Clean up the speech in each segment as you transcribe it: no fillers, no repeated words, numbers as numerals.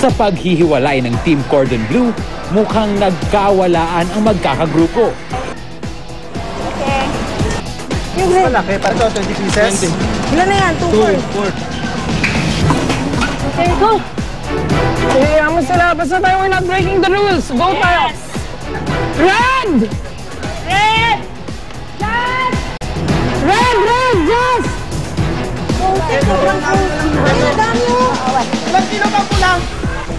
Sa paghihiwalay ng Team Cordon Bleu, mukhang nagkawalaan ang magkakagrupo. Okay. Yung malaki, para ito, 20 pieces. Ilan na yan? 2, 4. Okay, go! Iyaman sila, basta tayo, we're not breaking the rules. Go tayo! Red! Red! Yes! Red! Red! Yes! Sobrang dami mo! Ilang kilo ba po lang?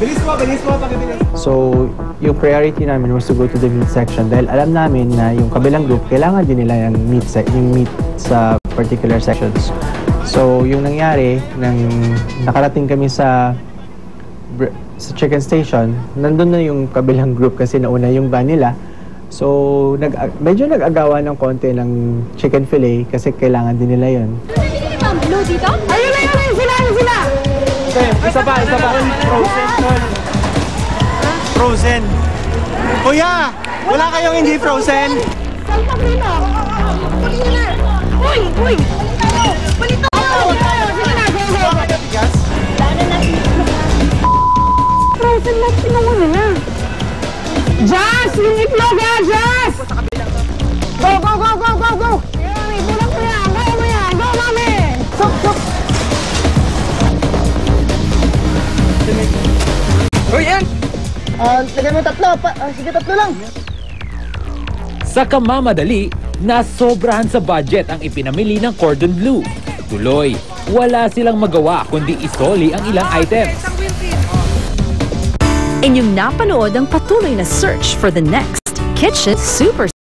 Bilis mo, pakibilis. So, yung priority namin was to go to the meat section dahil alam namin na yung kabilang group, kailangan din nila yung meat sa particular sections. So, yung nangyari, nang nakarating kami sa chicken station, nandun na yung kabilang group kasi nauna yung van nila. So, medyo nag-agawan ng konti ng chicken fillet kasi kailangan din nila yun. Hindi ba ang blue dito? Ayun na! Sila! Okay, isa pa. Frozen. Kuya, wala kayong hindi frozen? Salpak nila! Uy! Balik tayo! Sige na, go! Bigas? Frozen na pinuha nila. Jazz! Yung itlog ha, Jazz! Go! Mami, bulang mo yan! Go mo yan! Go, Mami! Sok! Uy, yan! Lagyan mo tatlo. Sige, tatlo lang. Sa kamamadali, nasobrahan sa budget ang ipinamili ng Cordon Bleu. Tuloy, wala silang magawa kundi isoli ang ilang items. Inyong napanood ang patuloy na search for the next Kitchen Super